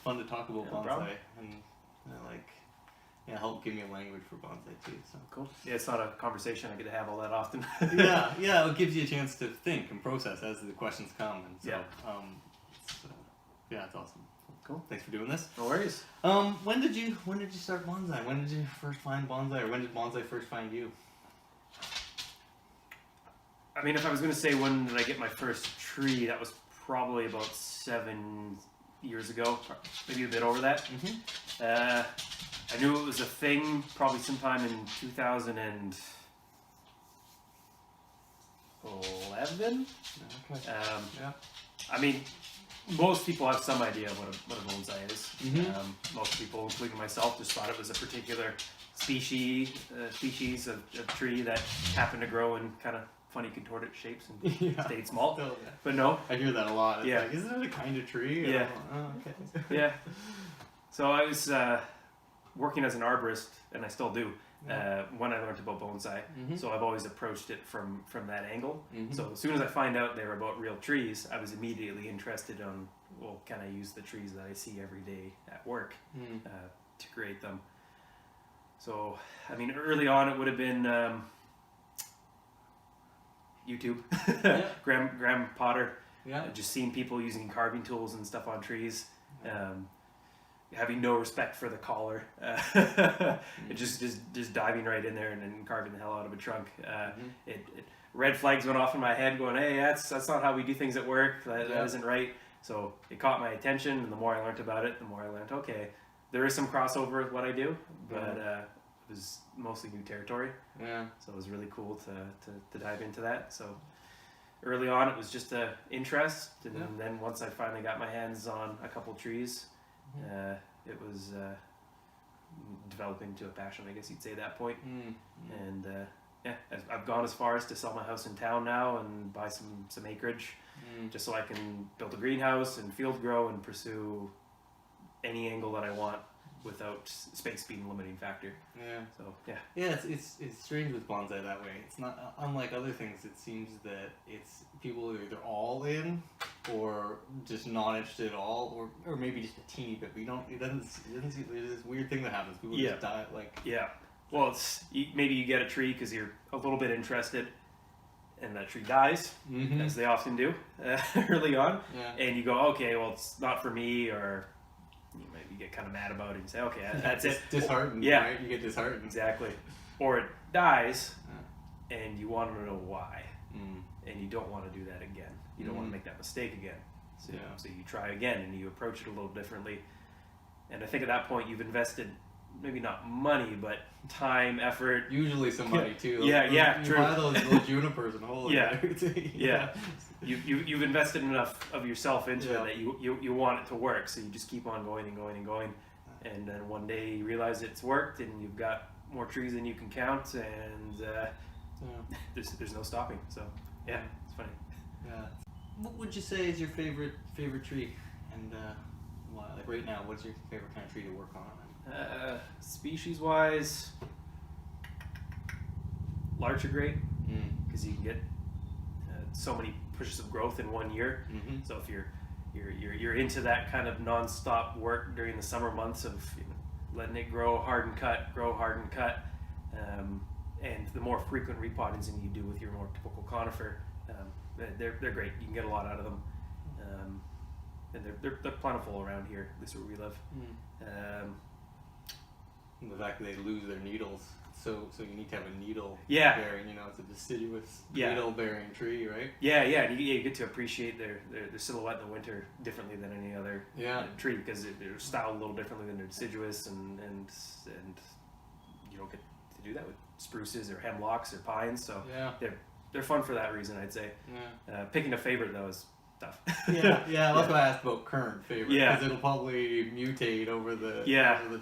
fun to talk about bonsai problem. and help give me a language for bonsai too. So cool. Yeah, it's not a conversation I get to have all that often. yeah, it gives you a chance to think and process as the questions come, and so it's awesome. Cool. Thanks for doing this. No worries. When did you start bonsai? When did you first find bonsai, or when did bonsai first find you? I mean, if I was going to say when did I get my first tree, that was probably about 7 years ago, maybe a bit over that. Mm-hmm. I knew it was a thing probably sometime in 2011. Okay. I mean, most people have some idea of what a bonsai is. Mm-hmm. Most people, including myself, just thought it was a particular species of tree that happened to grow in kind of funny contorted shapes and stayed small. But no. I hear that a lot. It's yeah. like, isn't it a kind of tree? Yeah. Oh, okay. Yeah. So I was working as an arborist, and I still do, when I learned about bonsai. Mm-hmm. So I've always approached it from that angle. Mm-hmm. So as soon as I find out they were about real trees, I was immediately interested on, well, can I use the trees that I see every day at work to create them? So, I mean, early on it would have been YouTube, Graham Potter, just seeing people using carving tools and stuff on trees, having no respect for the collar, just diving right in there and then carving the hell out of a trunk. Red flags went off in my head going, hey, that's not how we do things at work, that isn't right. So it caught my attention, and the more I learned about it, the more I learned, okay, there is some crossover with what I do, but it was mostly new territory. Yeah. So it was really cool to dive into that. So early on, it was just an interest, and then once I finally got my hands on a couple trees, it was developing into a passion, I guess you'd say, at that point. And I've gone as far as to sell my house in town now and buy some acreage, just so I can build a greenhouse and field grow and pursue any angle that I want without space being a limiting factor. Yeah. So it's strange with bonsai that way. It's not unlike other things. It seems that it's people are either all in or just not interested at all, or maybe just a teeny bit. But it doesn't seem, there's this weird thing that happens. People just die like. Yeah. Well, it's maybe you get a tree because you're a little bit interested, and that tree dies, as they often do early on, and you go, okay, well, it's not for me, or you maybe get kind of mad about it and say, okay, that's it. Disheartened, right? You get disheartened. Exactly. Or it dies, and you want to know why, and you don't want to do that again. You don't want to make that mistake again. So you try again, and you approach it a little differently. And I think at that point, you've invested maybe not money, but time, effort. Usually some money too. True. You buy those little junipers and hold it. You've invested enough of yourself into it that you want it to work, so you just keep on going and going and going, and then one day you realize it's worked, and you've got more trees than you can count, and there's no stopping. So it's funny. Yeah. What would you say is your favorite tree, and why? Like right now, what's your favorite kind of tree to work on? Species-wise, larch are great because you can get so many pushes of growth in 1 year. So if you're into that kind of non-stop work during the summer months of letting it grow hard and cut, and the more frequent repottings than you do with your more typical conifer, they're great. You can get a lot out of them, and they're plentiful around here, at least where we live. The fact that they lose their needles, so you need to have a needle bearing. It's a deciduous needle bearing tree, right? And you get to appreciate their silhouette in the winter differently than any other tree, because they're styled a little differently than their deciduous, and you don't get to do that with spruces or hemlocks or pines. So they're fun for that reason, I'd say. Picking a favorite though is tough. That's why I asked about current favorite, because it'll probably mutate over the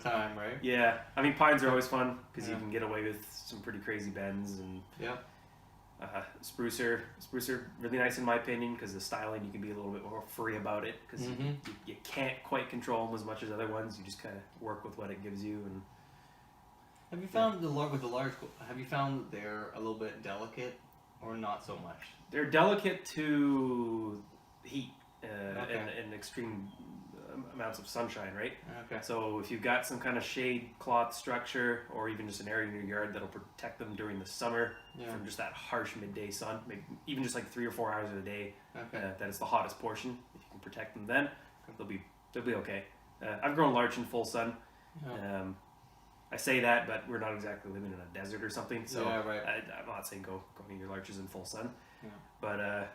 time, right? Yeah, I mean, pines are always fun because you can get away with some pretty crazy bends, and spruce are really nice in my opinion, because the styling, you can be a little bit more free about it, because you can't quite control them as much as other ones. You just kind of work with what it gives you. And have you found have you found that they're a little bit delicate, or not so much? They're delicate to heat and extreme amounts of sunshine, right? Okay. So if you've got some kind of shade cloth structure, or even just an area in your yard that'll protect them during the summer from just that harsh midday sun, maybe even just like 3 or 4 hours of the day, that is the hottest portion. If you can protect them, then they'll be okay. I've grown larch in full sun. I say that, but we're not exactly living in a desert or something, so I'm not saying go in your larches in full sun. Yeah. But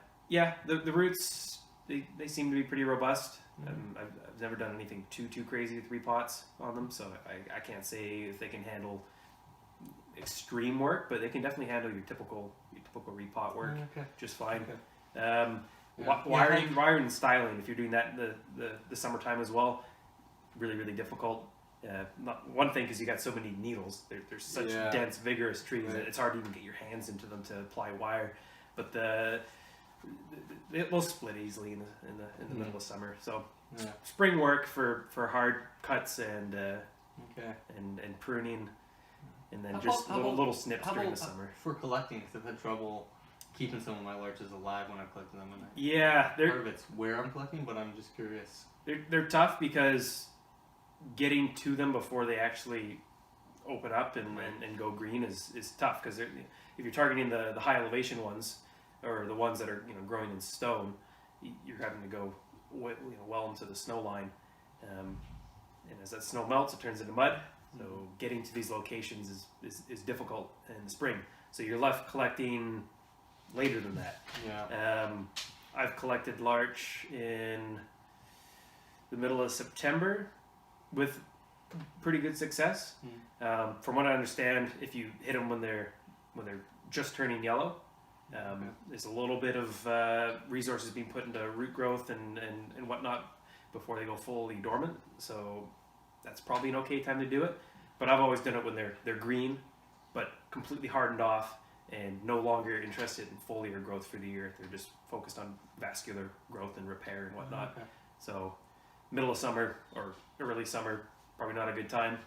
the roots they seem to be pretty robust. I've never done anything too crazy with repots on them, so I can't say if they can handle extreme work, but they can definitely handle your typical repot work just fine. Wiring and styling, if you're doing that the summertime as well, really difficult. One thing is you got so many needles. They're such dense, vigorous trees that it's hard to even get your hands into them to apply wire. But it will split easily in the middle of summer. So spring work for hard cuts and pruning, and then little snips during the summer. For collecting, because I've had trouble keeping some of my larches alive when I collect them. And part of it's where I'm collecting, but I'm just curious. They're tough because getting to them before they actually open up and go green is tough, because if you're targeting the high elevation ones, or the ones that are growing in stone, you're having to go well into the snow line, and as that snow melts, it turns into mud. So getting to these locations is difficult in the spring. So you're left collecting later than that. I've collected larch in the middle of September with pretty good success. From what I understand, if you hit them when they're just turning yellow, there's a little bit of resources being put into root growth and whatnot before they go fully dormant. So that's probably an okay time to do it. But I've always done it when they're green, but completely hardened off and no longer interested in foliar growth for the year. They're just focused on vascular growth and repair and whatnot. So middle of summer or early summer, probably not a good time.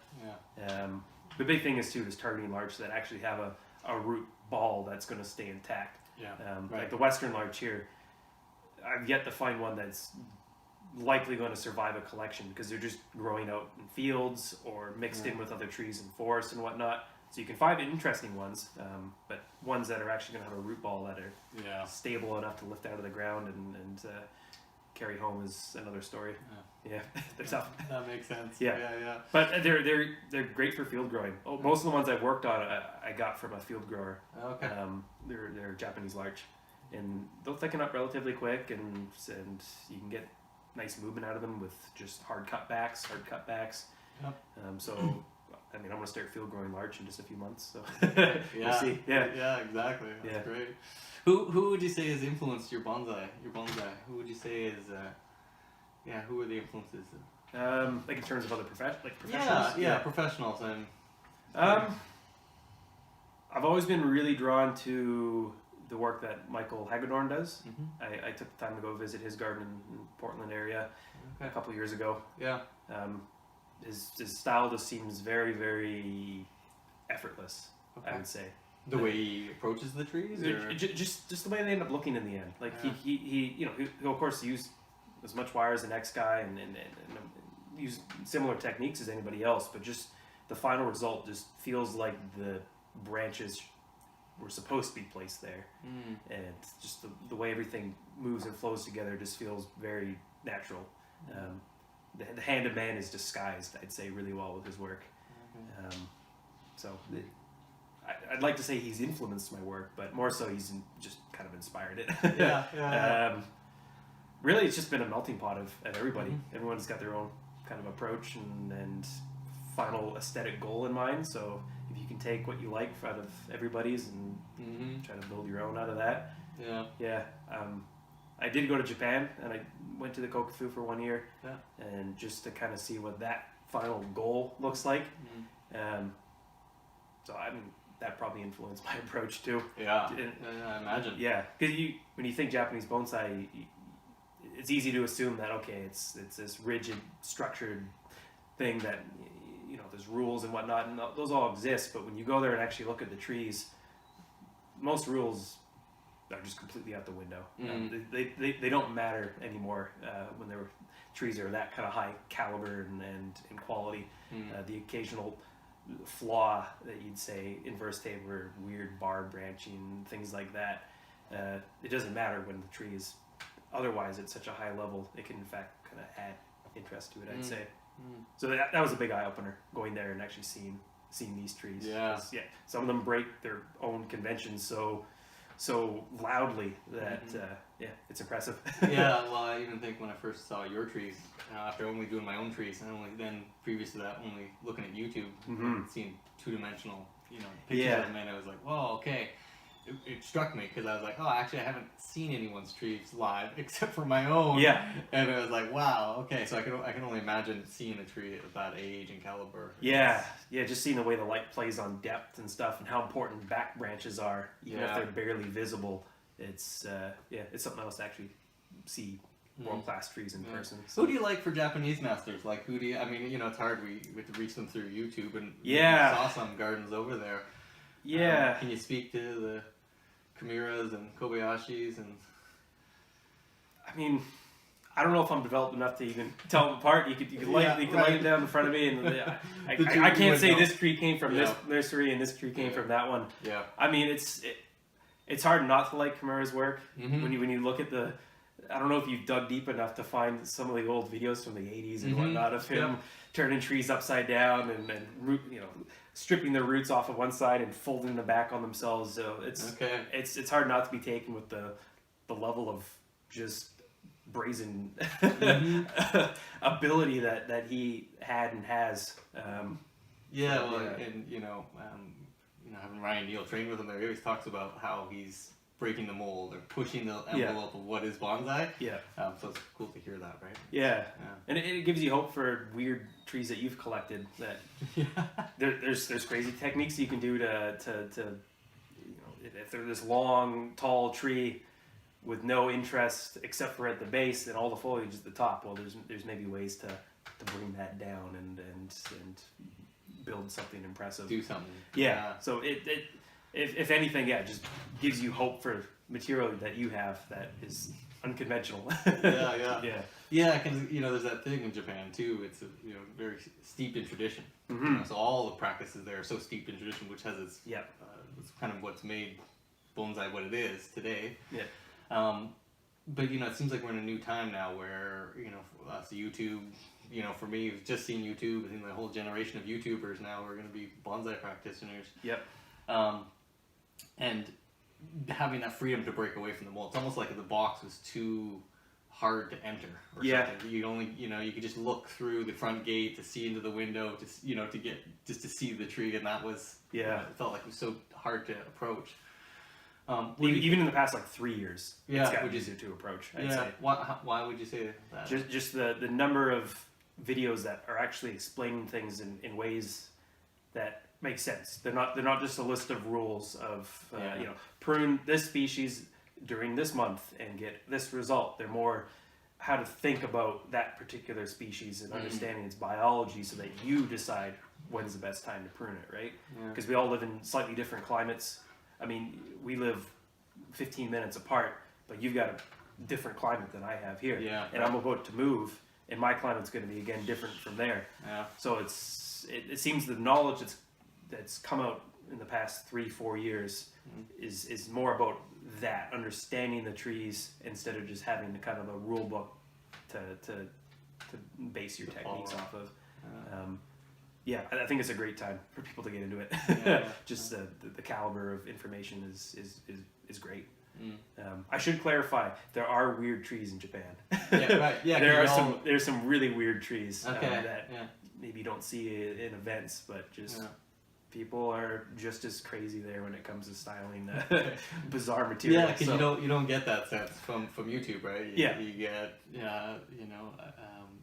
The big thing is targeting larch that actually have a root ball that's going to stay intact. Like the western larch here, I've yet to find one that's likely going to survive a collection, because they're just growing out in fields or mixed in with other trees and forests and whatnot. So you can find interesting ones, but ones that are actually going to have a root ball that are stable enough to lift out of the ground and carry home is another story. They're tough. That makes sense. But they're great for field growing. Most of the ones I've worked on, I got from a field grower. They're Japanese larch, and they'll thicken up relatively quick, and you can get nice movement out of them with just hard cutbacks. So I mean, I'm going to start field growing larch in just a few months. So we'll see. Exactly. That's great. Who would you say has influenced your bonsai? Who would you say is who are the influences? Like in terms of other professionals? Professionals. I've always been really drawn to the work that Michael Hagedorn does. I took the time to go visit his garden in Portland area a couple of years ago. His style just seems very, very effortless, I would say. The way he approaches the trees? Or? Just the way they end up looking in the end. Like he'll of course use as much wire as the next guy and use similar techniques as anybody else, but just the final result just feels like the branches were supposed to be placed there. And just the way everything moves and flows together just feels very natural. The hand of man is disguised, I'd say, really well with his work. I'd like to say he's influenced my work, but more so he's just kind of inspired it. Really, it's just been a melting pot of everybody. Everyone's got their own kind of approach and final aesthetic goal in mind. So if you can take what you like out of everybody's and try to build your own out of that. I did go to Japan, and I went to the Kokufu for 1 year, and just to kind of see what that final goal looks like. So I mean, that probably influenced my approach too. I imagine. Because when you think Japanese bonsai, it's easy to assume that it's this rigid, structured thing that there's rules and whatnot, and those all exist. But when you go there and actually look at the trees, most rules are just completely out the window. They don't matter anymore when there were trees are that kind of high caliber and quality. The occasional flaw that you'd say inverse taper, weird bar branching, things like that. It doesn't matter when the tree is otherwise at such a high level. It can in fact kind of add interest to it, I'd say. So that was a big eye opener, going there and actually seeing these trees. Yeah. Some of them break their own conventions so loudly that it's impressive. Yeah, well, I even think when I first saw your trees, after only doing my own trees, and then previous to that, only looking at YouTube, seeing two-dimensional, pictures of them, and I was like, whoa, okay. It struck me because I was like, oh, actually, I haven't seen anyone's trees live except for my own. Yeah. And I was like, wow, okay. So I can only imagine seeing a tree of that age and caliber. Yeah, just seeing the way the light plays on depth and stuff, and how important back branches are, even if they're barely visible. It's it's something else to actually see world-class trees in person. So. Who do you like for Japanese masters? Like, who do you? I mean, it's hard. We have to reach them through YouTube, and we saw some gardens over there. Yeah. Can you speak to the Kamiras and Kobayashis and? I mean, I don't know if I'm developed enough to even tell them apart. You could lay it down in front of me, and I can't say this tree came from this nursery and this tree came from that one. Yeah. I mean, it's hard not to like Kamura's work when you look at the. I don't know if you've dug deep enough to find some of the old videos from the 80s and whatnot of him turning trees upside down and stripping the roots off of one side and folding them back on themselves. So it's hard not to be taken with the level of just brazen ability that he had and has. And having Ryan Neal train with him, he always talks about how he's breaking the mold or pushing the envelope of what is bonsai. Yeah. So it's cool to hear that, right? Yeah. And it gives you hope for weird trees that you've collected. That there's crazy techniques you can do to if they're this long, tall tree with no interest except for at the base and all the foliage at the top. Well, there's maybe ways to bring that down and build something impressive. Do something. Yeah. So if anything, just gives you hope for material that you have that is unconventional. Yeah, because there's that thing in Japan too. It's very steeped in tradition. So all the practices there are so steeped in tradition, which has its it's kind of what's made bonsai what it is today. Yeah. But it seems like we're in a new time now where for us, YouTube. For me, just seeing YouTube. I think the whole generation of YouTubers now are going to be bonsai practitioners. Yep. And having that freedom to break away from the mold. It's almost like the box was too hard to enter or something. You only, you could just look through the front gate to see into the window to see the tree, and that was, it felt like it was so hard to approach. Even in the past 3 years, it's gotten easier to approach, I'd say. Why would you say that? Just the number of videos that are actually explaining things in ways that make sense. They're not just a list of rules of prune this species during this month and get this result. They're more how to think about that particular species and understanding its biology so that you decide when's the best time to prune it, right? Because we all live in slightly different climates. I mean, we live 15 minutes apart, but you've got a different climate than I have here. Yeah. And I'm about to move, and my climate's going to be again different from there. Yeah. So it seems the knowledge that's come out in the past 3-4 years is more about that, understanding the trees instead of just having the kind of a rule book to base your techniques off of. I think it's a great time for people to get into it. Just the caliber of information is great. I should clarify, there are weird trees in Japan. There's some really weird trees that maybe you don't see in events, but just people are just as crazy there when it comes to styling bizarre material. Yeah, because you don't get that sense from YouTube, right? You get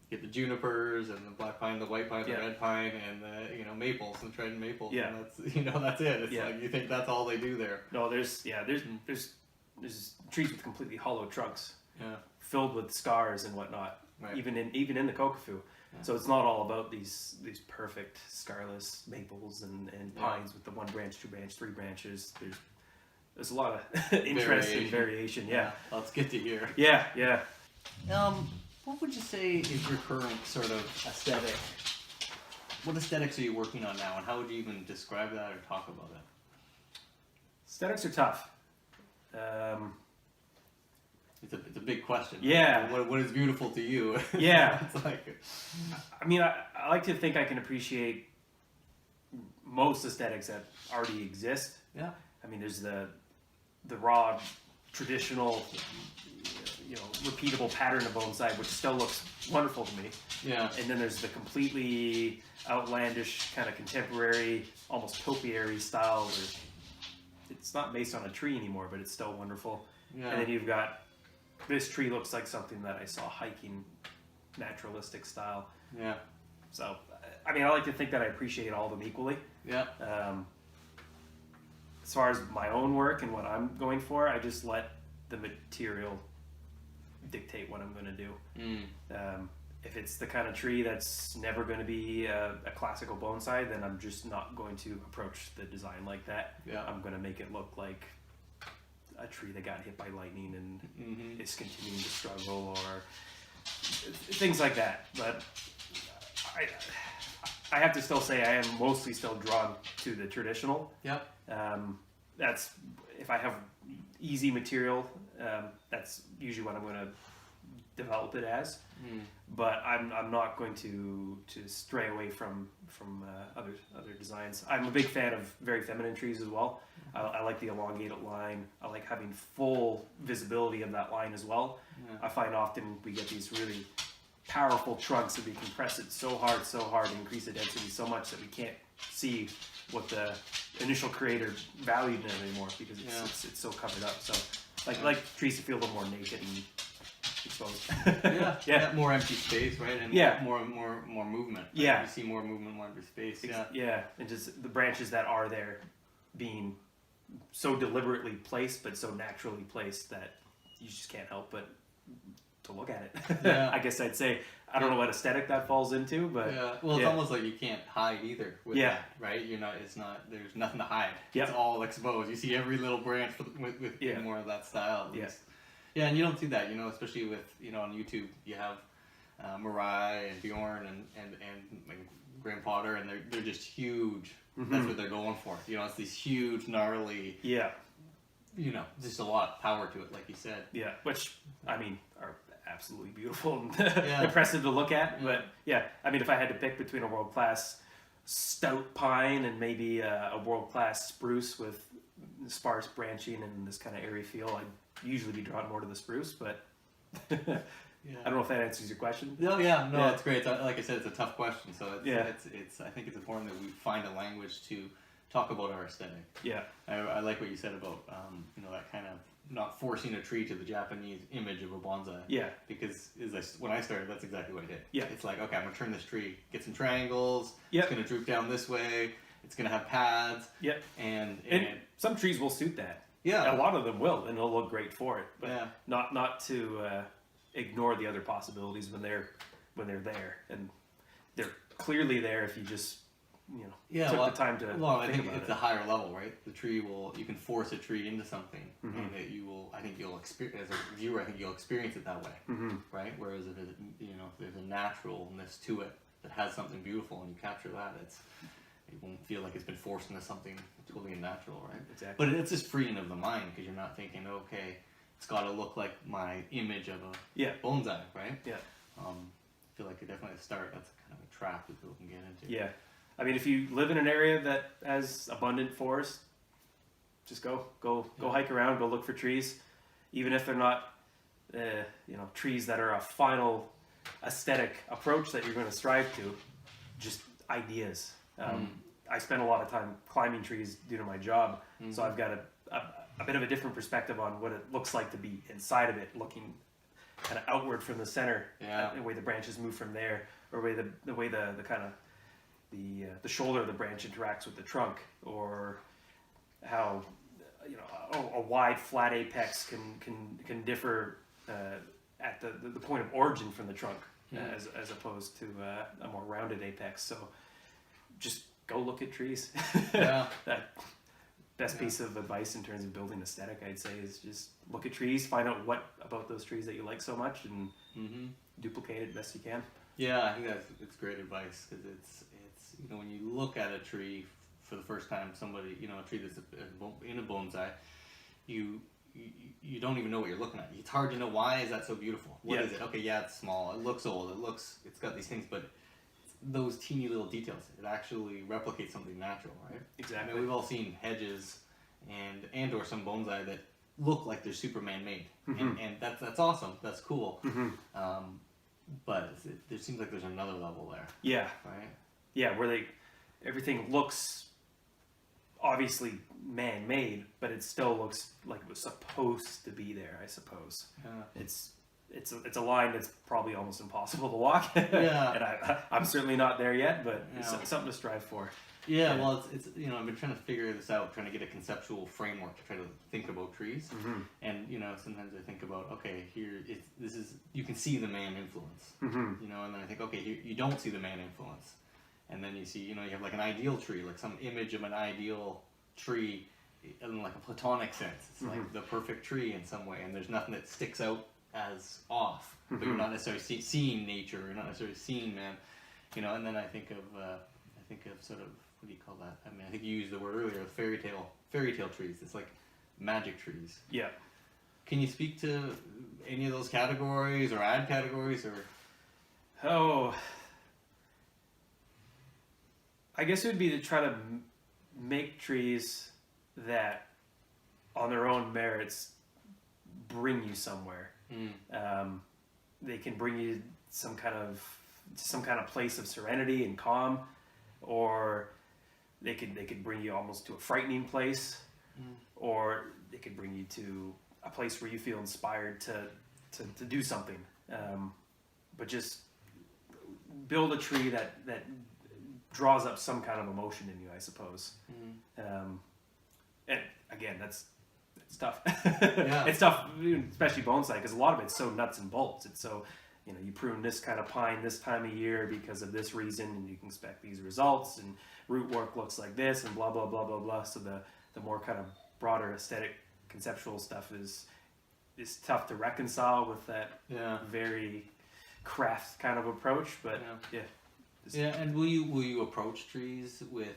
get the junipers and the black pine, the white pine, the red pine, and the maples and trident maples. Yeah, and that's it. It's like you think that's all they do there. No, there's trees with completely hollow trunks, filled with scars and whatnot. Right. Even in the kokufu. Yeah. So it's not all about these perfect scarless maples and pines with the 1 branch, 2 branch, 3 branches. There's there's a lot of interest and variation. Yeah. That's good to hear. Yeah. What would you say is your current sort of aesthetic? What aesthetics are you working on now, and how would you even describe that or talk about it? Aesthetics are tough. It's a big question. Yeah. What is beautiful to you? Yeah. It's like, I mean, I like to think I can appreciate most aesthetics that already exist. yeah. I mean, there's the raw, traditional, repeatable pattern of bonsai, which still looks wonderful to me. Yeah. And then there's the completely outlandish, kind of contemporary, almost topiary style where it's not based on a tree anymore, but it's still wonderful. Yeah. And then you've got, this tree looks like something that I saw hiking, naturalistic style. Yeah. So, I mean, I like to think that I appreciate all of them equally. Yeah. As far as my own work and what I'm going for, I just let the material dictate what I'm going to do. If it's the kind of tree that's never going to be a classical bonsai, then I'm just not going to approach the design like that. Yeah. I'm going to make it look like a tree that got hit by lightning and is continuing to struggle, or things like that. But I have to still say I am mostly still drawn to the traditional. Yeah. That's, if I have easy material, that's usually what I'm going to develop it as. But I'm not going to stray away from other designs. I'm a big fan of very feminine trees as well. I like the elongated line. I like having full visibility of that line as well. Yeah. I find often we get these really powerful trunks that we compress it so hard, and increase the density so much that we can't see what the initial creator valued in it anymore, because it's so covered up. So like trees to feel a little more naked and exposed. Yeah. More empty space, right? And more movement. Right? Yeah. You see more movement, more empty space. Yeah. And just the branches that are there being so deliberately placed, but so naturally placed that you just can't help but to look at it. Yeah. I guess I'd say, I don't know what aesthetic that falls into, but well, it's almost like you can't hide either with that, right? There's nothing to hide. Yep. It's all exposed. You see every little branch with more of that style. Yeah, and you don't see that, especially with, on YouTube, you have Mirai and Bjorn and like Graham Potter, and they're just huge. That's what they're going for. It's these huge, gnarly, just a lot of power to it, like you said. Yeah, which, I mean, are absolutely beautiful and impressive to look at. But I mean, if I had to pick between a world-class stout pine and maybe a world-class spruce with sparse branching and this kind of airy feel, I'd usually be drawn more to the spruce, but I don't know if that answers your question. No, it's great. Like I said, it's a tough question, so it's I think it's important that we find a language to talk about our aesthetic. Yeah, I like what you said about that kind of not forcing a tree to the Japanese image of a bonsai. Yeah, because when I started, that's exactly what I did. Yeah, it's like, okay, I'm gonna turn this tree, get some triangles. Yeah, it's gonna droop down this way. It's gonna have pads. Yep, and some trees will suit that. Yeah, a lot of them will, and it'll look great for it. But not to ignore the other possibilities when they're there, and they're clearly there if you just took the time to think about it. I think it's a higher level, right? The tree you can force a tree into something, and I think you'll experience, as a viewer, I think you'll experience it that way, right? Whereas if there's a naturalness to it that has something beautiful, and you capture that, it won't feel like it's been forced into something totally unnatural, right? Exactly. But it's just freeing of the mind, because you're not thinking, okay, it's got to look like my image of a bonsai, right? Yeah. I feel like definitely a start. That's kind of a trap that people can get into. Yeah. I mean, if you live in an area that has abundant forest, just go hike around, go look for trees, even if they're not, trees that are a final aesthetic approach that you're going to strive to, just ideas. I spend a lot of time climbing trees due to my job, so I've got a bit of a different perspective on what it looks like to be inside of it, looking kind of outward from the center, the way the branches move from there, or the way the kind of the shoulder of the branch interacts with the trunk, or how a wide flat apex can differ at the point of origin from the trunk, as opposed to a more rounded apex. So just go look at trees. best piece of advice in terms of building aesthetic, I'd say, is just look at trees, find out what about those trees that you like so much, and duplicate it best you can. Yeah, I think it's great advice, because it's when you look at a tree for the first time, somebody, a tree that's in a bonsai, you don't even know what you're looking at. It's hard to know, why is that so beautiful? What is it? Okay, yeah, it's small. It looks old. It's got these things, but those teeny little details, it actually replicates something natural, right? Exactly. I mean, we've all seen hedges and or some bonsai that look like they're Superman made, and that's awesome. That's cool. But there seems like there's another level there. Yeah. Right. Yeah, where everything looks obviously man-made, but it still looks like it was supposed to be there, I suppose. Yeah. It's a line that's probably almost impossible to walk. Yeah. And I'm certainly not there yet, but it's something to strive for. Yeah, well, it's I've been trying to figure this out, trying to get a conceptual framework to try to think about trees. And sometimes I think about, okay, you can see the man influence. And then I think, okay, you don't see the man influence. And then you see, you have like an ideal tree, like some image of an ideal tree in like a platonic sense. It's like the perfect tree in some way, and there's nothing that sticks out as off. But you're not necessarily seeing nature, you're not necessarily seeing man. And then I think of sort of, what do you call that? I mean, I think you used the word earlier, fairy tale trees. It's like magic trees. Yeah. Can you speak to any of those categories, or add categories, or? Oh, I guess it would be to try to make trees that, on their own merits, bring you somewhere. They can bring you some kind of place of serenity and calm, or they could bring you almost to a frightening place, or they could bring you to a place where you feel inspired to do something. But just build a tree that draws up some kind of emotion in you, I suppose. And again, that's tough. Yeah. It's tough, especially bonsai, because a lot of it's so nuts and bolts. It's so, you prune this kind of pine this time of year because of this reason, and you can expect these results, and root work looks like this, and blah, blah, blah, blah, blah. So the more kind of broader aesthetic conceptual stuff is tough to reconcile with that very craft kind of approach, but and will you approach trees with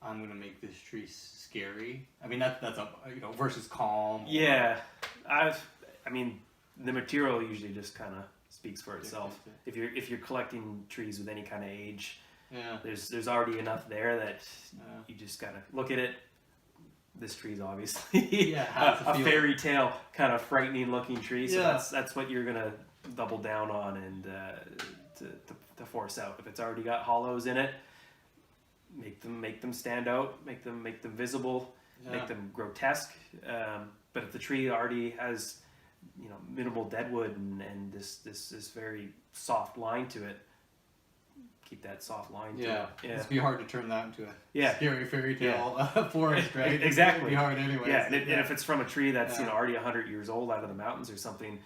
I'm going to make this tree scary? I mean, that's a, versus calm. Yeah, I mean, the material usually just kind of speaks for itself. If you're collecting trees with any kind of age, there's already enough there that you just gotta look at it. This tree's obviously a fairy tale kind of frightening looking tree, so that's what you're gonna double down on and to force out. If it's already got hollows in it, make them stand out, make them visible, make them grotesque. But if the tree already has minimal deadwood and this very soft line to it, keep that soft line to it. It'd be hard to turn that into a scary fairy tale forest, right? Exactly. It'd be hard anyway. Yeah, and if it's from a tree that's already 100 years old out of the mountains or something,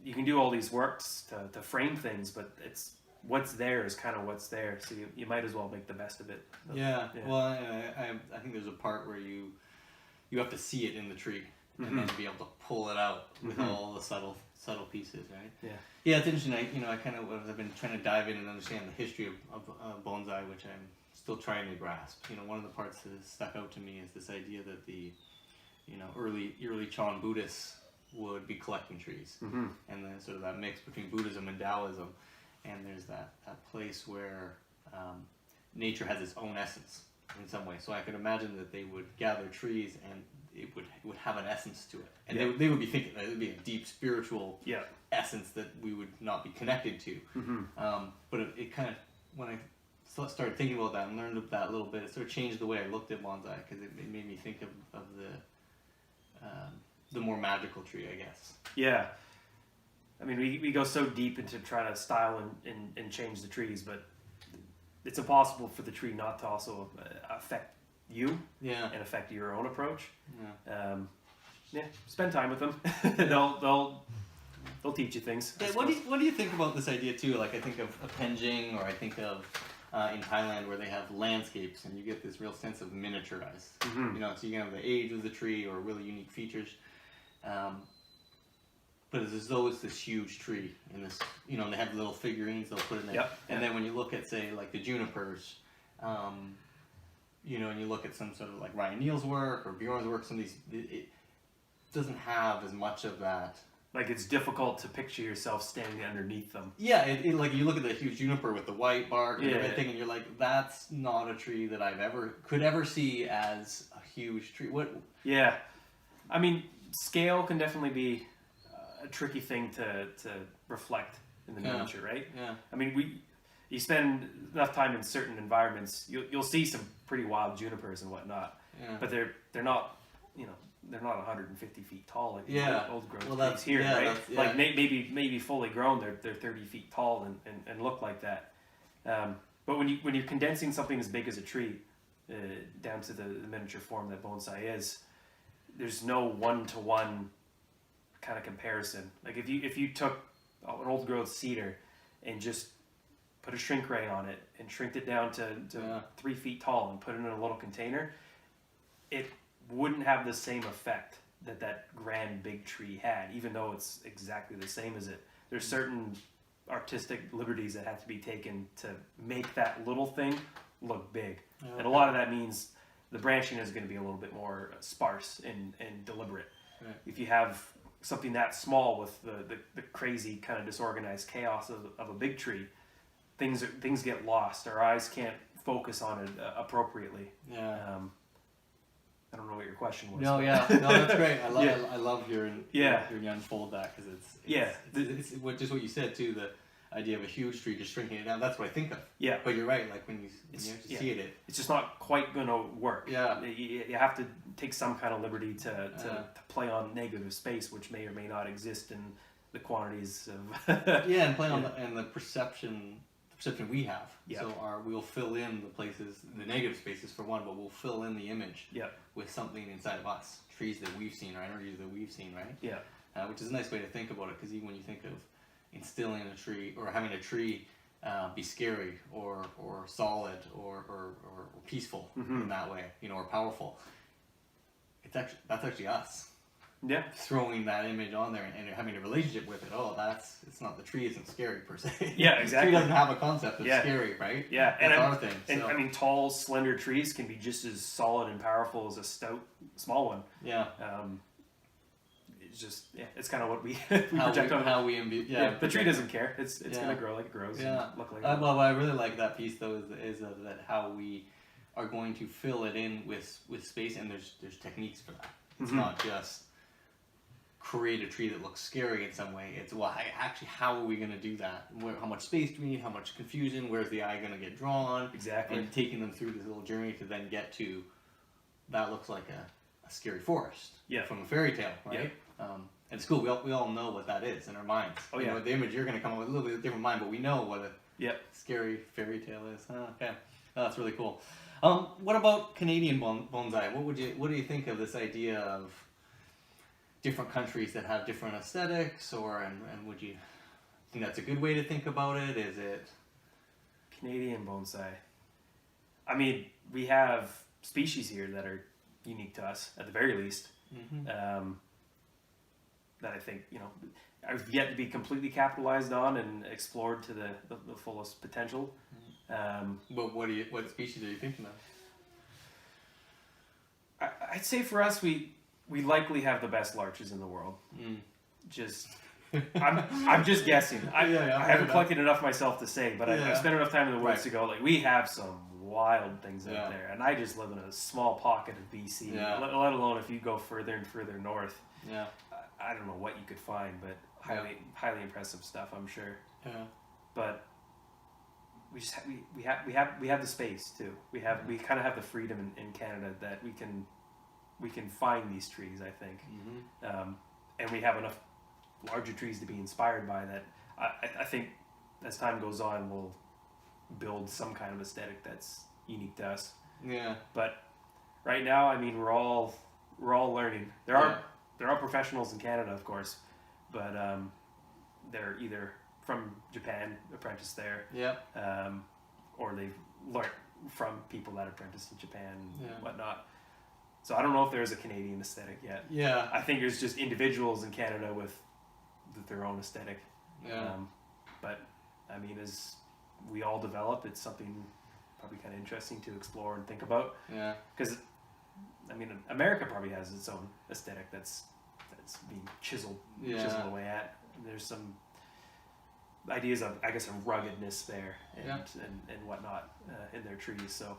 you can do all these works to frame things, but it's what's there is kind of what's there, so you might as well make the best of it. Well, I think there's a part where you have to see it in the tree, and then be able to pull it out with all the subtle pieces, right? Yeah, it's interesting. I've been trying to dive in and understand the history of bonsai, which I'm still trying to grasp. One of the parts that has stuck out to me is this idea that the early Chan Buddhists would be collecting trees, and then sort of that mix between Buddhism and Taoism. And there's that place where nature has its own essence in some way. So I could imagine that they would gather trees, and it would have an essence to it. And they would be thinking that it would be a deep spiritual essence that we would not be connected to. But it kind of, when I started thinking about that and learned of that a little bit, it sort of changed the way I looked at bonsai, because it made me think of the more magical tree, I guess. Yeah. I mean, we go so deep into trying to style and change the trees, but it's impossible for the tree not to also affect you and affect your own approach. Spend time with them. They'll teach you things. What do you think about this idea too? Like, I think of appending, or I think of in Thailand where they have landscapes, and you get this real sense of miniaturized. Mm-hmm. You know, so you can have the age of the tree or really unique features. But it's as though it's this huge tree in this, you know, they have little figurines they'll put in there. Yep. And then when you look at, say, like the junipers, you know, and you look at some sort of like Ryan Neal's work or Bjorn's work, some of these, it doesn't have as much of that. Like, it's difficult to picture yourself standing underneath them. Yeah, it like you look at the huge juniper with the white bark and Yeah. everything, and you're like, that's not a tree that could ever see as a huge tree. What? Yeah. I mean, scale can definitely be a tricky thing to reflect in the miniature, right? Yeah. I mean, you spend enough time in certain environments, you'll see some pretty wild junipers and whatnot, but they're not, you know, they're not 150 feet tall like old growth trees here, right? Like maybe fully grown, they're 30 feet tall and look like that. But when you're condensing something as big as a tree down to the miniature form that bonsai is, there's no one-to-one kind of comparison. Like if you took an old growth cedar and just put a shrink ray on it and shrinked it down to 3 feet tall and put it in a little container, it wouldn't have the same effect that grand big tree had, even though it's exactly the same as it. There's certain artistic liberties that have to be taken to make that little thing look big. And a lot of that means the branching is going to be a little bit more sparse and deliberate. Right. If you have something that small with the crazy kind of disorganized chaos of a big tree, things get lost. Our eyes can't focus on it appropriately. Yeah. I don't know what your question was. No, that's great. I love hearing you unfold that, because it's just what you said too. The idea of a huge tree just shrinking it down. That's what I think of. Yeah. But you're right. Like when you actually see it, it's just not quite going to work. Yeah. You have to take some kind of liberty to play on negative space, which may or may not exist in the quantities of. And play on the perception we have. Yeah. So we'll fill in the places, the negative spaces for one, but we'll fill in the image with something inside of us, trees that we've seen or energies that we've seen, right? Yeah. Which is a nice way to think about it, because even when you think of instilling a tree or having a tree be scary or solid or peaceful in that way, you know, or powerful, that's actually us. Yeah. Throwing that image on there and having a relationship with it. It's not, the tree isn't scary per se. Yeah, exactly. The tree doesn't have a concept of scary, right? Yeah. That's our thing. And I mean, tall, slender trees can be just as solid and powerful as a stout, small one. Yeah. It's just, it's kind of what we project on. How we imbue. The tree doesn't care. It's going to grow like it grows. Yeah. And look like well, what I really like that piece though is that how we are going to fill it in with space, and there's techniques for that. It's not just create a tree that looks scary in some way. It's how are we going to do that? How much space do we need? How much confusion? Where's the eye going to get drawn? Exactly. And taking them through this little journey to then get to that looks like a scary forest from a fairy tale, right? And school, we all know what that is in our minds. Oh, you know, the image you're going to come up with a little bit different mind, but we know what a scary fairy tale is. Okay, that's really cool. What about Canadian bonsai? What do you think of this idea of different countries that have different aesthetics, and would you think that's a good way to think about it? Is it Canadian bonsai? I mean, we have species here that are unique to us, at the very least. That I think, you know, are yet to be completely capitalized on and explored to the fullest potential. But what species are you thinking of? I'd say for us, we likely have the best larches in the world. Just, I'm just guessing. I haven't collected enough myself to say, but I've spent enough time in the woods to go, like, we have some wild things out there, and I just live in a small pocket of BC, let alone if you go further and further north. I don't know what you could find, but highly impressive stuff, I'm sure. But we just we have the space too. We kind of have the freedom in Canada that we can find these trees, I think. And we have enough larger trees to be inspired by that. I think as time goes on, we'll build some kind of aesthetic that's unique to us. But right now, I mean, we're all learning. There are professionals in Canada, of course, but they're either from Japan, apprenticed there, or they've learned from people that apprentice in Japan and Yeah. whatnot. So I don't know if there's a Canadian aesthetic yet. Yeah. I think there's just individuals in Canada with their own aesthetic. Yeah. But I mean, as we all develop, it's something probably kind of interesting to explore and think about. Yeah. Because I mean, America probably has its own aesthetic that's being chiseled away at. And there's some ideas of, I guess, of ruggedness there and whatnot in their trees. So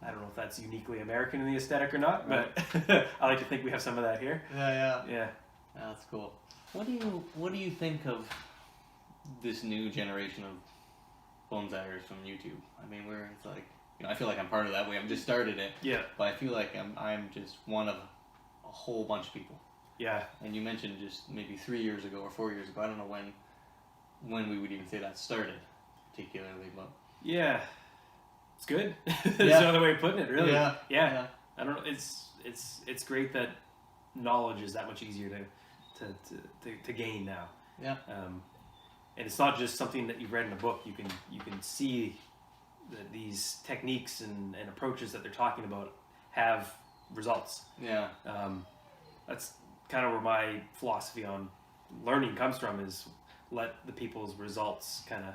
I don't know if that's uniquely American in the aesthetic or not, but I like to think we have some of that here. Yeah. That's cool. What do you think of this new generation of bonsaiers from YouTube? I mean, where it's like, I feel like I'm part of that. We have just started it. Yeah. But I feel like I'm just one of a whole bunch of people. Yeah. And you mentioned just maybe 3 years ago or 4 years ago. I don't know when we would even say that started, particularly, but yeah, it's good. There's no other way of putting it, really. Yeah. I don't know. It's great that knowledge is that much easier to gain now. Yeah. And it's not just something that you've read in a book. You can see that these techniques and approaches that they're talking about have results. Yeah. That's kind of where my philosophy on learning comes from, is let the people's results kind of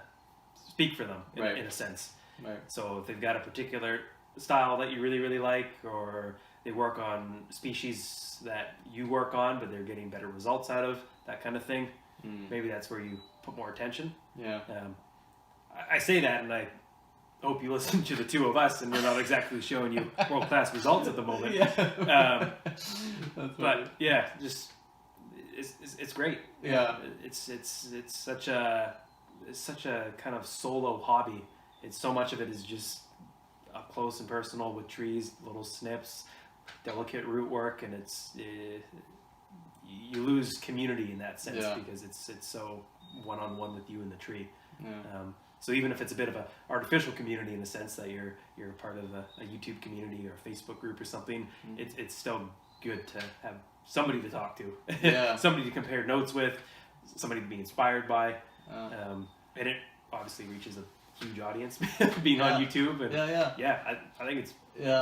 speak for them in a sense. Right. So if they've got a particular style that you really, really like, or they work on species that you work on, but they're getting better results out of, that kind of thing, maybe that's where you put more attention. Yeah. I say that, and I hope you listen to the two of us, and we're not exactly showing you world-class results at the moment. Yeah. But yeah, just it's great. Yeah. It's such a kind of solo hobby. It's so much of it is just up close and personal with trees, little snips, delicate root work, and you lose community in that sense because it's so one-on-one with you and the tree. Yeah. So even if it's a bit of an artificial community in the sense that you're part of a YouTube community or a Facebook group or something, it's still good to have somebody to talk to, somebody to compare notes with, somebody to be inspired by, and it obviously reaches a huge audience being on YouTube. And I think it's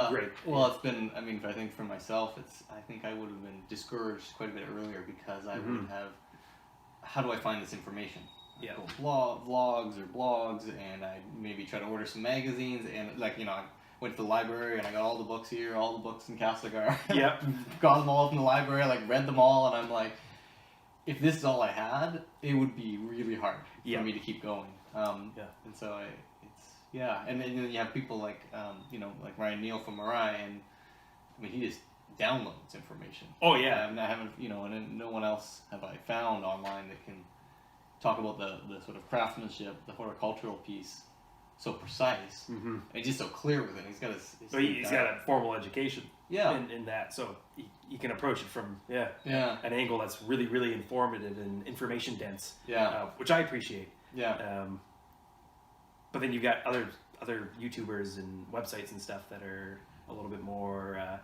great. Well, it's been, I mean, I think for myself, I think I would have been discouraged quite a bit earlier because I would have, how do I find this information? Yeah. Vlogs or blogs, and I maybe try to order some magazines, and I went to the library and I got all the books here, all the books in Castlegar. Yeah. Got them all from the library, read them all, and I'm like, if this is all I had, it would be really hard for me to keep going. And so and then you have people like Ryan Neal from Mirai, and I mean, he just downloads information. Oh yeah. And I haven't, and no one else have I found online that can talk about the sort of craftsmanship, the horticultural piece, so precise and just so clear with it. He's got he's got a formal education. Yeah. In that, so you can approach it from an angle that's really, really informative and information dense. Yeah. Which I appreciate. Yeah. But then you've got other YouTubers and websites and stuff that are a little bit more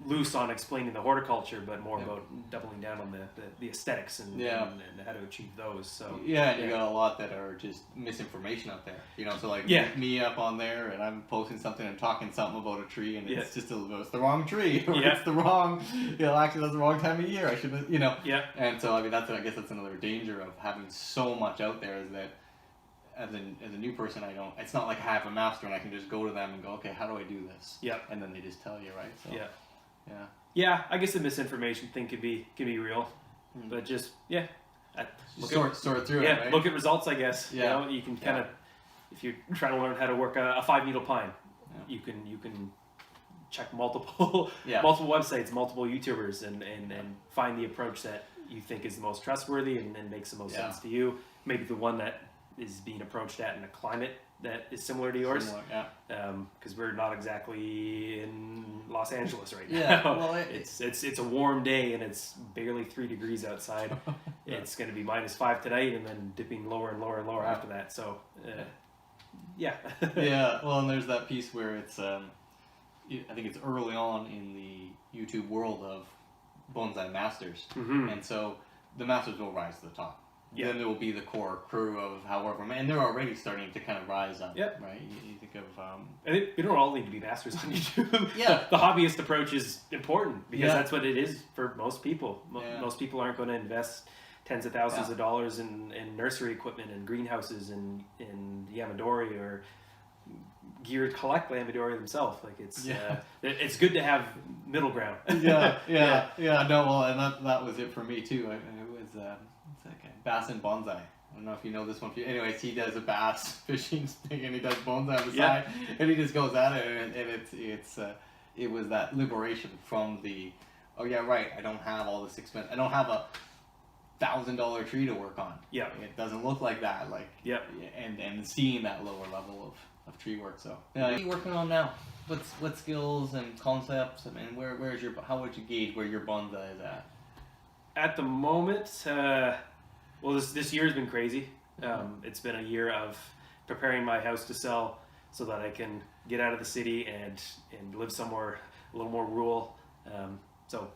loose on explaining the horticulture, but more about doubling down on the aesthetics and how to achieve those. So you got a lot that are just misinformation out there. So me up on there, and I'm posting something and talking something about a tree, and it's just it's the wrong tree, or it's the wrong, actually that's the wrong time of year. I shouldn't, And so I mean I guess that's another danger of having so much out there, is that as a new person, it's not like I have a master and I can just go to them and go, okay, how do I do this? Yeah. And then they just tell you, right? So, Yeah, I guess the misinformation thing can be real, but just sort through it. Right? Look at results, I guess. Yeah. You can kind of, if you're trying to learn how to work a 5-needle pine, you can check multiple websites, multiple YouTubers, and find the approach that you think is the most trustworthy and makes the most sense to you. Maybe the one that is being approached at in a climate that is similar to yours. Because we're not exactly in Los Angeles right now. Well, it's a warm day and it's barely 3 degrees outside. It's going to be -5 tonight and then dipping lower and lower and lower after that. So, Well, and there's that piece where it's, I think it's early on in the YouTube world of bonsai masters, and so the masters will rise to the top. then there will be the core crew of however many, and they're already starting to kind of rise up. Yep. Right. You think of. I think we don't all need to be masters on YouTube. Yeah. The hobbyist approach is important because Yeah. that's what it is for most people. Yeah. Most people aren't going to invest tens of thousands of dollars in nursery equipment and greenhouses and in Yamadori or gear to collect Yamadori themselves. Like it's good to have middle ground. Yeah. No, well, and that was it for me too. It was it's like a bass and bonsai. I don't know if you know this one. Anyways, he does a bass fishing thing and he does bonsai on the side, and he just goes at it, and it was that liberation from the, oh yeah, right, I don't have all this expense. I don't have a $1,000 tree to work on. Yeah. It doesn't look like that. Like, yeah. And seeing that lower level of tree work. So, what are you working on now? What skills and concepts? I mean, where's your, how would you gauge where your bonsai is at? At the moment, well, this year has been crazy. It's been a year of preparing my house to sell so that I can get out of the city and live somewhere a little more rural. So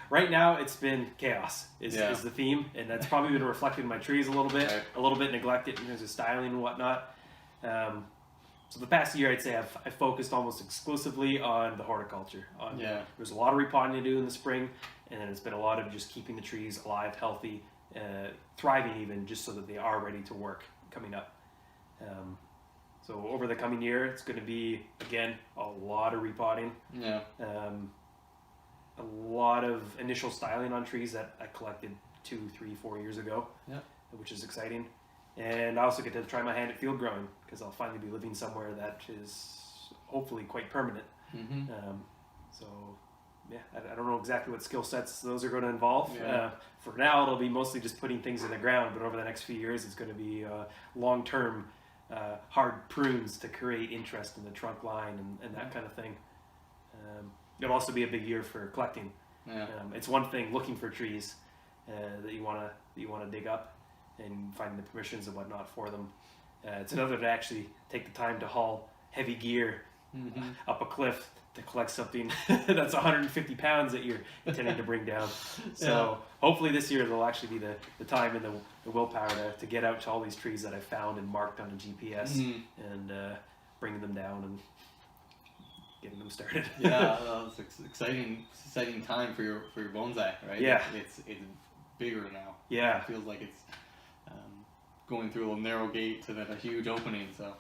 right now it's been chaos is the theme, and that's probably been reflected in my trees a little bit, a little bit neglected in terms of styling and whatnot. So the past year, I'd say I've focused almost exclusively on the horticulture. There's a lot of repotting to do in the spring, and then it's been a lot of just keeping the trees alive, healthy, thriving even, just so that they are ready to work coming up. So over the coming year, it's going to be, again, a lot of repotting. Yeah. A lot of initial styling on trees that I collected 2, 3, 4 years ago, which is exciting. And I also get to try my hand at field growing because I'll finally be living somewhere that is hopefully quite permanent. Mm-hmm. So, yeah, I don't know exactly what skill sets those are going to involve. Yeah. For now, it'll be mostly just putting things in the ground, but over the next few years, it's going to be long-term hard prunes to create interest in the trunk line and that kind of thing. It'll also be a big year for collecting. Yeah. It's one thing looking for trees that you want to dig up and finding the permissions and whatnot for them. It's another to actually take the time to haul heavy gear up a cliff to collect something that's 150 pounds that you're intending to bring down. So hopefully this year there'll actually be the time and the willpower to get out to all these trees that I found and marked on a GPS and bringing them down and getting them started. It's exciting time for your bonsai, right? Yeah. It's bigger now. Yeah. It feels like it's going through a little narrow gate to then a huge opening. So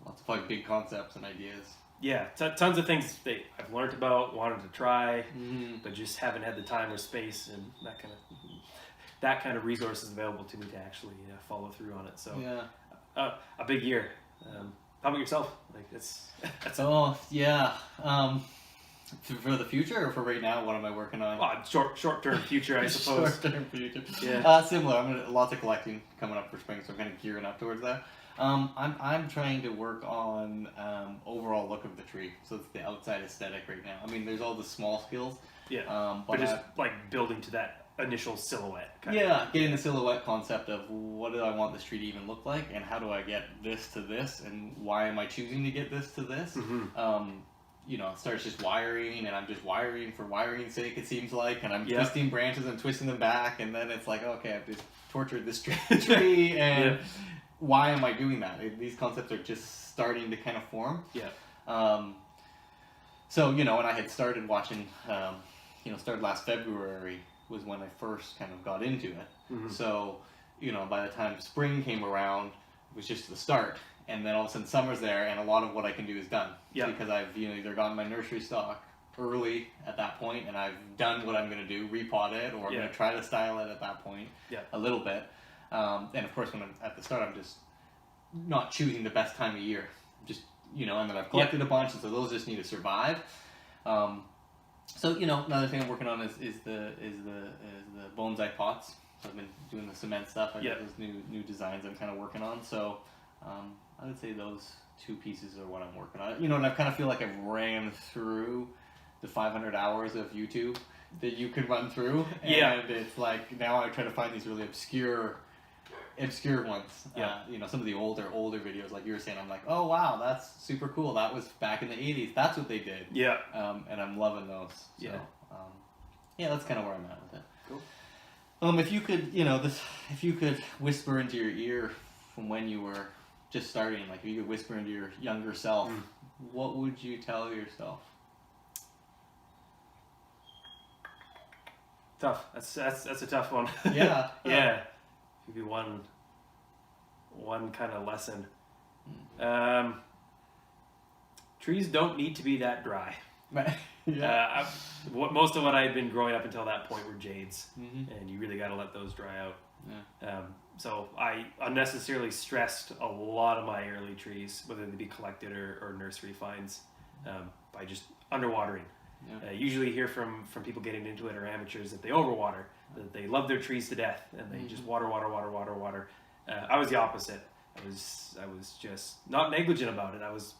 lots of like big concepts and ideas. Yeah, tons of things that I've learned about, wanted to try, but just haven't had the time or space and that kind of resources available to me to actually follow through on it. So a big year. How about yourself? Like that's for the future or for right now, what am I working on? Short term future, I suppose. Short term future. Yeah. Similar. I'm lots of collecting coming up for spring, so I'm kind of gearing up towards that. I'm trying to work on overall look of the tree, so it's the outside aesthetic right now. I mean, there's all the small skills. Yeah. But just like building to that initial silhouette. Getting the silhouette concept of what do I want this tree to even look like, and how do I get this to this, and why am I choosing to get this to this? It starts just wiring, and I'm just wiring for wiring's sake, it seems like, and I'm twisting branches and twisting them back, and then it's like, okay, I've just tortured this tree, and why am I doing that? These concepts are just starting to kind of form. So, and I had started watching, started last February was when I first kind of got into it. So, by the time spring came around, it was just the start. And then all of a sudden summer's there, and a lot of what I can do is done. Because I've either gotten my nursery stock early at that point, and I've done what I'm going to do, repot it, or I'm going to try to style it at that point a little bit. And of course, when I'm at the start, I'm just not choosing the best time of year. Just, and then I've collected a bunch, and so those just need to survive. So, another thing I'm working on is the bonsai pots. So I've been doing the cement stuff. I've got those new designs I'm kind of working on. So I would say those two pieces are what I'm working on. And I kind of feel like I've ran through the 500 hours of YouTube that you could run through. And it's like now I try to find these really obscure ones. Some of the older videos, like you were saying, I'm like, oh wow, that's super cool. That was back in the 80s. That's what they did. And I'm loving those. So, that's kind of where I'm at with it. Cool. If you could, if you could whisper into your ear from when you were just starting, like if you could whisper into your younger self, what would you tell yourself? Tough. That's a tough one. Yeah. Yeah. Maybe one kind of lesson. Trees don't need to be that dry. Yeah. Most of what I had been growing up until that point were jades, and you really got to let those dry out. Yeah. So I unnecessarily stressed a lot of my early trees, whether they be collected or nursery finds, by just underwatering. Yeah. Usually hear from people getting into it or amateurs that they overwater, that they love their trees to death, and they just water. I was the opposite. I was just not negligent about it. I was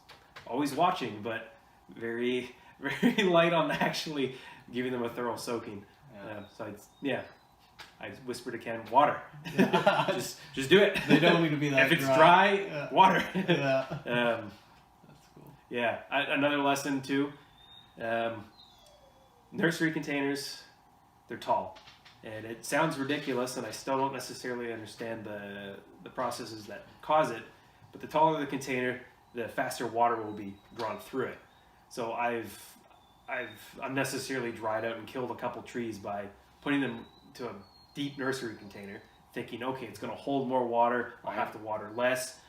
always watching, but very, very light on actually giving them a thorough soaking. I whispered to Ken, water. Yeah. just do it. They don't need to be that If it's dry, Yeah. water. Yeah. That's cool. Yeah. Another lesson too. Nursery containers, they're tall. And it sounds ridiculous, and I still don't necessarily understand the processes that cause it. But the taller the container, the faster water will be drawn through it. So I've unnecessarily dried out and killed a couple trees by putting them to a deep nursery container, thinking, okay, it's going to hold more water, I'll have to water less.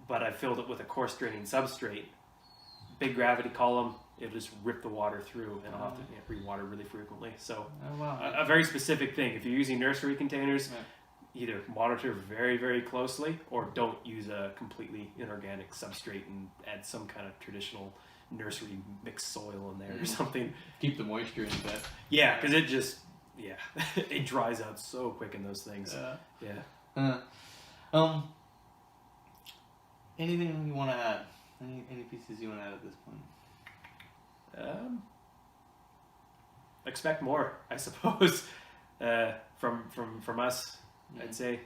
But I filled it with a coarse draining substrate, big gravity column. It'll just rip the water through, and I'll have to re-water really frequently. So a very specific thing. If you're using nursery containers, either monitor very, very closely, or don't use a completely inorganic substrate and add some kind of traditional nursery mixed soil in there or something. Keep the moisture in that. Yeah, because it just, it dries out so quick in those things. Anything you want to add? Any pieces you want to add at this point? Expect more, I suppose, from us. I'd say.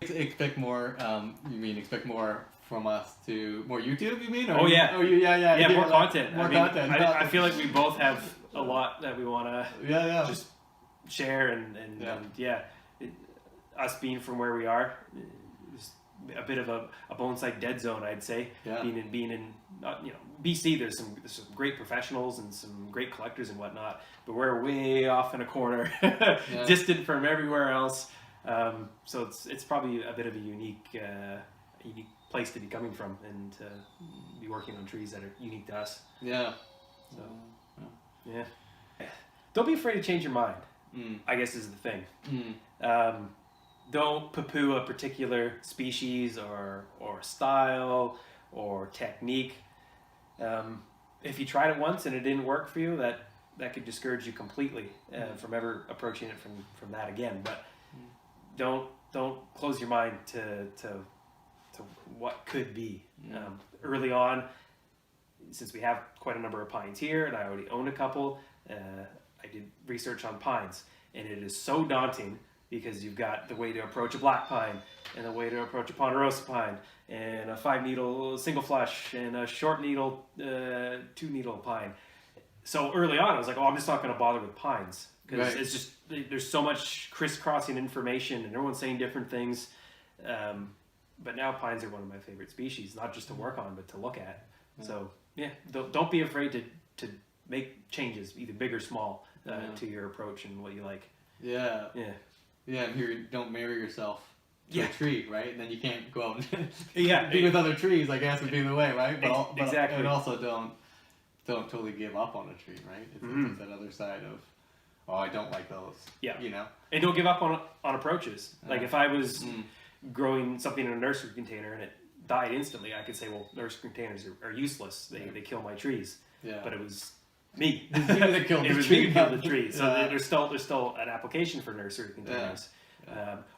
Expect more. You mean expect more from us to more YouTube? You mean? Or yeah, more content. More content. I feel like we both have a lot that we want to just share and us being from where we are. A bit of a bonsai dead zone, I'd say. Yeah. Being in BC, there's some great professionals and some great collectors and whatnot, but we're way off in a corner, distant from everywhere else. So it's probably a bit of a unique place to be coming from and to be working on trees that are unique to us. Yeah. So don't be afraid to change your mind. I guess is the thing. Don't poo-poo a particular species or style or technique. If you tried it once and it didn't work for you, that could discourage you completely from ever approaching it from that again. But don't close your mind to what could be. Early on, since we have quite a number of pines here, and I already own a couple, I did research on pines, and it is so daunting. Because you've got the way to approach a black pine, and the way to approach a ponderosa pine, and a 5-needle single flush, and a short needle 2-needle pine. So early on, I was like, I'm just not going to bother with pines. Because it's just, there's so much crisscrossing information, and everyone's saying different things. But now pines are one of my favorite species, not just to work on, but to look at. So don't be afraid to make changes, either big or small, to your approach and what you like. Yeah, and here, don't marry yourself to a tree, right? And then you can't go out and be with other trees, I guess would be the way, right? But exactly. And also don't totally give up on a tree, right? It's that other side of, I don't like those. Yeah. And don't give up on approaches. Like if I was growing something in a nursery container and it died instantly, I could say, well, nursery containers are useless. They kill my trees. Yeah. But it was me. It was me that killed the tree. So there's still an application for nursery containers.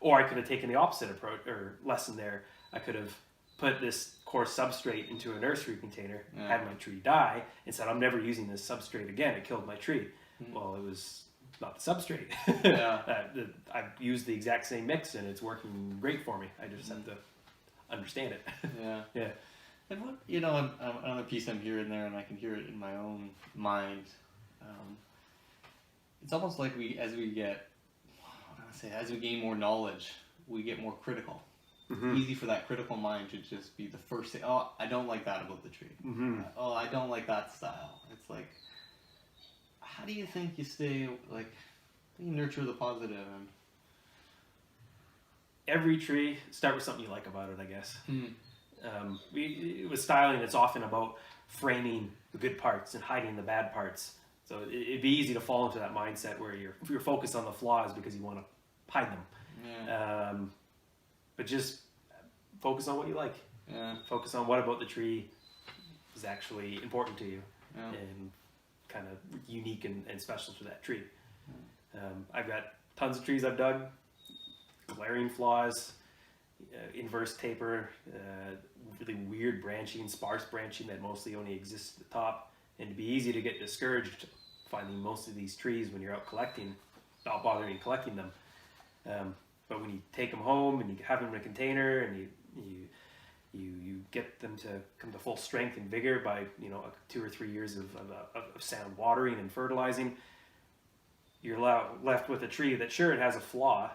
Or I could have taken the opposite approach or lesson there. I could have put this coarse substrate into a nursery container, had my tree die, and said, I'm never using this substrate again. It killed my tree. Well, it was not the substrate. I've used the exact same mix, and it's working great for me. I just have to understand it. Yeah. And what, another piece I'm hearing there, and I can hear it in my own mind. It's almost like as we get, say as we gain more knowledge, we get more critical. Mm-hmm. Easy for that critical mind to just be the first thing. Oh, I don't like that about the tree. Mm-hmm. Oh, I don't like that style. It's like, how do you think you stay like, how do you nurture the positive and Every tree, start with something you like about it, I guess. Mm. With styling, it's often about framing the good parts and hiding the bad parts. So it'd be easy to fall into that mindset where you're focused on the flaws because you want to hide them. Yeah. But just focus on what you like. Yeah. Focus on what about the tree is actually important to you Yeah. and kind of unique and special to that tree. I've got tons of trees I've dug, glaring flaws, inverse taper, really weird branching, sparse branching that mostly only exists at the top. And it'd be easy to get discouraged finding most of these trees when you're out collecting, not bothering collecting them. But when you take them home and you have them in a container and you get them to come to full strength and vigor by 2 or 3 years of sound watering and fertilizing, you're left with a tree that sure it has a flaw,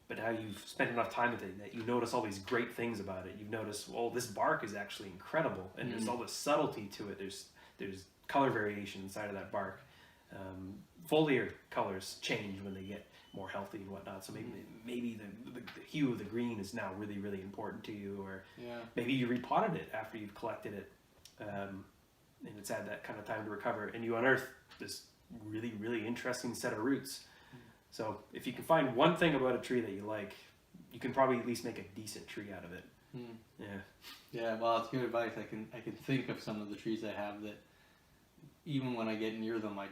but now you've spent enough time with it that you notice all these great things about it. You've noticed, well, this bark is actually incredible, and there's all this subtlety to it. There's color variation inside of that bark. Foliar colors change when they get more healthy and whatnot. So maybe the hue of the green is now really, really important to you, or maybe you repotted it after you've collected it, and it's had that kind of time to recover, and you unearth this really, really interesting set of roots. So if you can find one thing about a tree that you like, you can probably at least make a decent tree out of it. Yeah, well, it's good advice. I can think of some of the trees I have that even when I get near them, I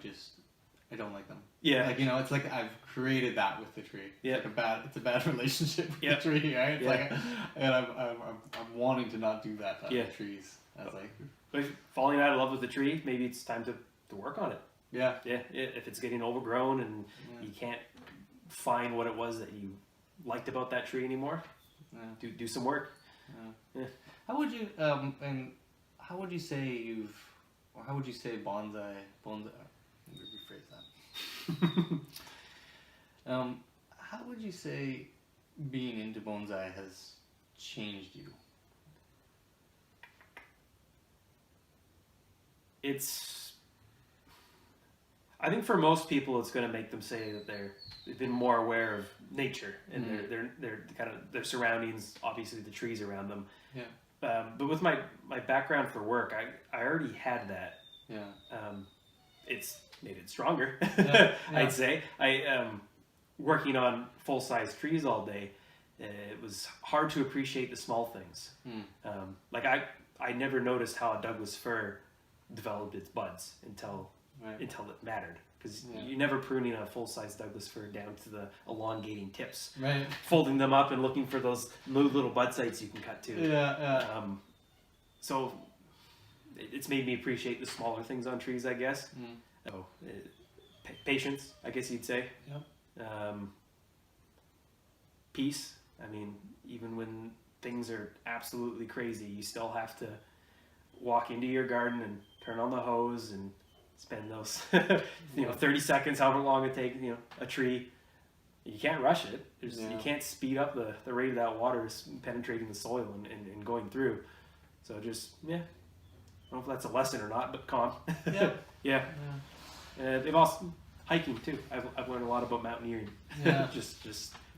don't like them. Yeah. Like, it's like I've created that with the tree. Yeah. It's a bad relationship with the tree, right? It's like, and I'm wanting to not do that to other trees. I was like, but if falling out of love with the tree, maybe it's time to work on it. Yeah. If it's getting overgrown and you can't find what it was that you liked about that tree anymore, do some work. Yeah. How would you how would you say bonsai? Let me rephrase that. How would you say being into bonsai has changed you? I think for most people, it's going to make them say that they've been more aware of nature and their kind of their surroundings. Obviously, the trees around them. Yeah. But with my background for work, I already had that. Yeah. It's made it stronger. Yeah. I'd say. Working on full-size trees all day, it was hard to appreciate the small things. Like I never noticed how a Douglas fir developed its buds until it mattered, because you're never pruning a full-size Douglas fir down to the elongating tips, folding them up and looking for those little bud sites you can cut to. So it's made me appreciate the smaller things on trees, I guess. So patience, I guess you'd say. Peace. I mean, even when things are absolutely crazy, you still have to walk into your garden and turn on the hose and spend those 30 seconds, however long it takes, a tree. You can't rush it. You can't speed up the rate of that water penetrating the soil and going through. So just, I don't know if that's a lesson or not, but calm. They've also, hiking too. I've learned a lot about mountaineering. just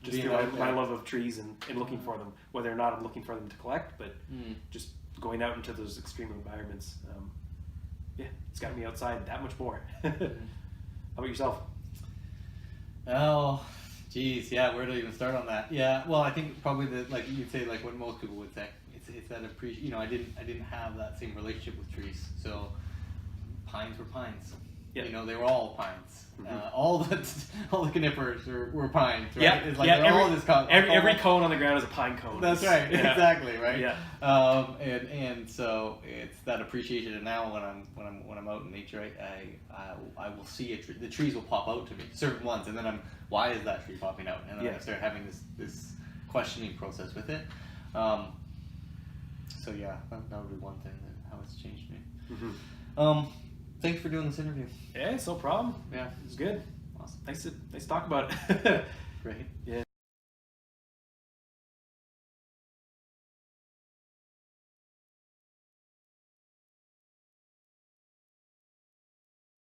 through my love of trees and looking for them, whether or not I'm looking for them to collect, but just going out into those extreme environments. It's got me outside that much more. How about yourself? Oh, geez, where do I even start on that? Yeah, well, I think probably like you'd say, like what most people would say. It's that I didn't have that same relationship with trees. So pines were pines. They were all pines. All the conifers were pines, right? It's like every cone on the ground is a pine cone. That's right, exactly, right? And so it's that appreciation. And now when I'm out in nature, I will see a tree. The trees will pop out to me, certain ones, and then why is that tree popping out? And then I start having this questioning process with it. So that would be one thing how it's changed me. Thanks for doing this interview. Yeah, it's no problem. Yeah, it was good. Awesome. Nice to talk about it. Right. Yeah.